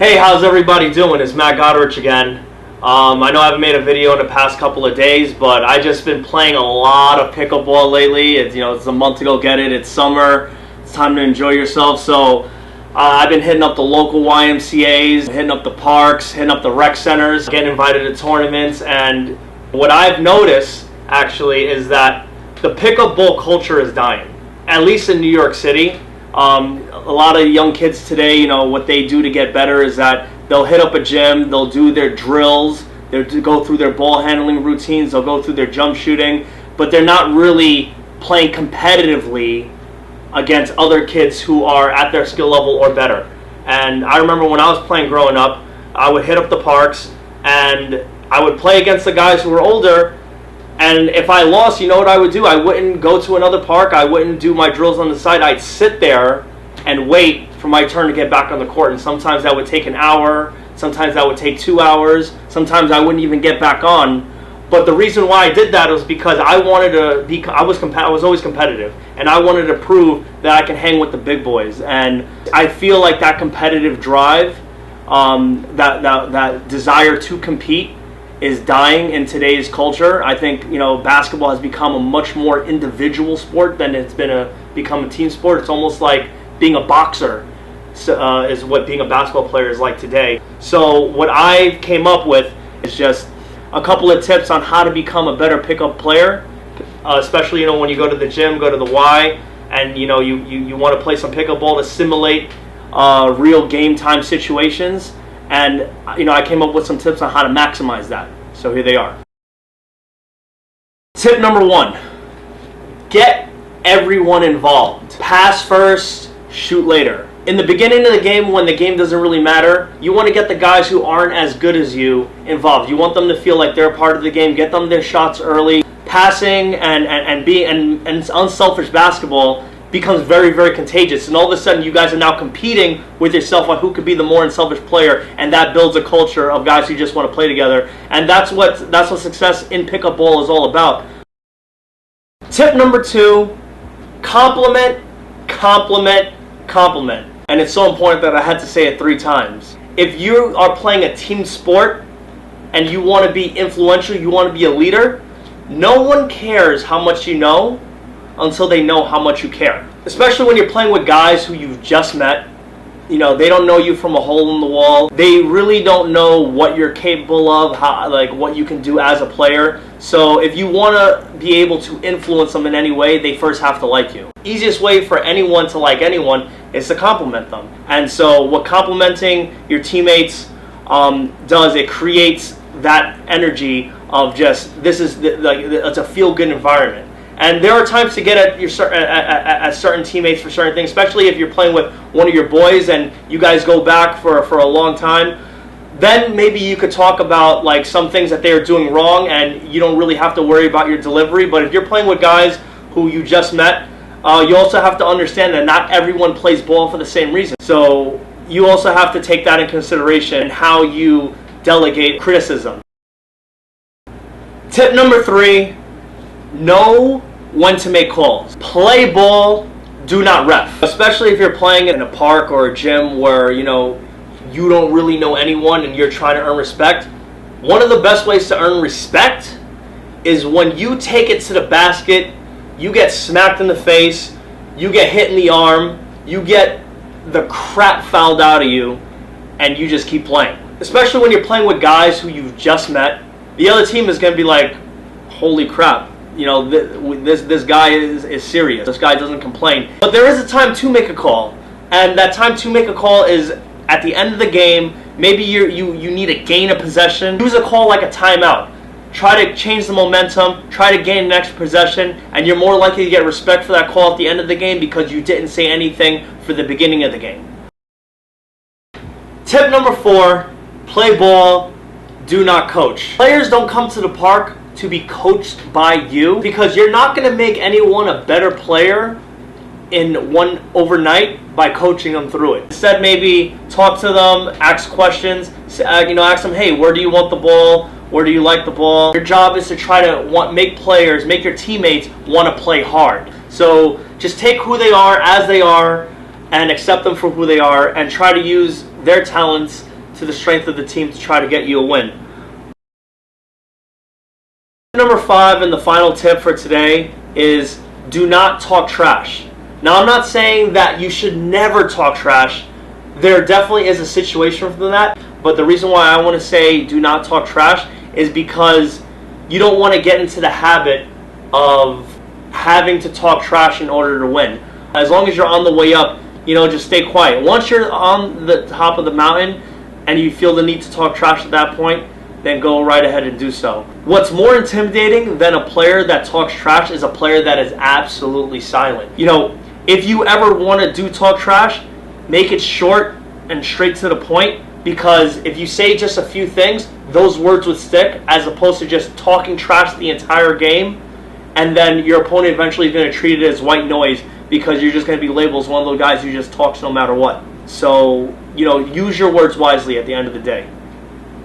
Hey, how's everybody doing? It's Matt Goderich again. I know I haven't made a video in the past couple of days, but I just been playing a lot of pickleball lately. It's a month to go get it. It's summer. It's time to enjoy yourself. So I've been hitting up the local YMCAs, hitting up the parks, hitting up the rec centers, getting invited to tournaments. And what I've noticed actually is that the pickleball culture is dying, at least in New York City. A lot of young kids today, what they do to get better is that they'll hit up a gym, they'll do their drills, they'll go through their ball handling routines, they'll go through their jump shooting, but they're not really playing competitively against other kids who are at their skill level or better. And I remember when I was playing growing up, I would hit up the parks and I would play against the guys who were older. And if I lost, you know what I would do? I wouldn't go to another park. I wouldn't do my drills on the side. I'd sit there and wait for my turn to get back on the court. And sometimes that would take an hour. Sometimes that would take 2 hours. Sometimes I wouldn't even get back on. But the reason why I did that was because I wanted to be. I was always competitive, and I wanted to prove that I can hang with the big boys. And I feel like that competitive drive, that desire to compete, is dying in today's culture. I think basketball has become a much more individual sport than it's become a team sport. It's almost like being a boxer is what being a basketball player is like today. So what I came up with is just a couple of tips on how to become a better pickup player, especially when you go to the gym, go to the Y, and you want to play some pickup ball to simulate real game time situations. And I came up with some tips on how to maximize that. So here they are. Tip number 1, get everyone involved. Pass first, shoot later. In the beginning of the game, when the game doesn't really matter, you want to get the guys who aren't as good as you involved. You want them to feel like they're a part of the game. Get them their shots early. Passing and unselfish basketball becomes very, very contagious, and all of a sudden you guys are now competing with yourself on who could be the more unselfish player, and that builds a culture of guys who just want to play together. And that's what success in pickup ball is all about. Tip number 2, compliment. And it's so important that I had to say it 3 times. If you are playing a team sport and you want to be influential, you want to be a leader, no one cares how much you know until they know how much you care. Especially when you're playing with guys who you've just met. They don't know you from a hole in the wall. They really don't know what you're capable of, what you can do as a player. So if you want to be able to influence them in any way, they first have to like you. Easiest way for anyone to like anyone is to compliment them. And so what complimenting your teammates does, it creates that energy of just, it's a feel-good environment. And there are times to get at certain teammates for certain things, especially if you're playing with one of your boys and you guys go back for a long time. Then maybe you could talk about some things that they are doing wrong, and you don't really have to worry about your delivery. But if you're playing with guys who you just met, you also have to understand that not everyone plays ball for the same reason. So you also have to take that in consideration in how you delegate criticism. Tip number 3. Know when to make calls. Play ball, do not ref. Especially if you're playing in a park or a gym where you don't really know anyone and you're trying to earn respect. One of the best ways to earn respect is when you take it to the basket, you get smacked in the face, you get hit in the arm, you get the crap fouled out of you, and you just keep playing. Especially when you're playing with guys who you've just met. The other team is going to be like, holy crap. This guy is serious. This guy doesn't complain. But there is a time to make a call, and that time to make a call is at the end of the game. Maybe you need to gain a possession. Use a call like a timeout. Try to change the momentum. Try to gain an extra possession, and you're more likely to get respect for that call at the end of the game because you didn't say anything for the beginning of the game. Tip number 4: play ball, do not coach. Players don't come to the park to be coached by you, because you're not going to make anyone a better player in one overnight by coaching them through it. Instead, maybe talk to them, ask questions, ask them, hey, where do you want the ball? Where do you like the ball? Your job is to try to make your teammates want to play hard. So just take who they are as they are and accept them for who they are, and try to use their talents to the strength of the team to try to get you a win. Number 5 and the final tip for today is do not talk trash. Now, I'm not saying that you should never talk trash. There definitely is a situation for that, but the reason why I want to say do not talk trash is because you don't want to get into the habit of having to talk trash in order to win. As long as you're on the way up, just stay quiet. Once you're on the top of the mountain and you feel the need to talk trash at that point, then go right ahead and do so. What's more intimidating than a player that talks trash is a player that is absolutely silent. If you ever want to do talk trash, make it short and straight to the point, because if you say just a few things, those words would stick, as opposed to just talking trash the entire game, and then your opponent eventually is going to treat it as white noise because you're just going to be labeled as one of those guys who just talks no matter what. So, use your words wisely at the end of the day.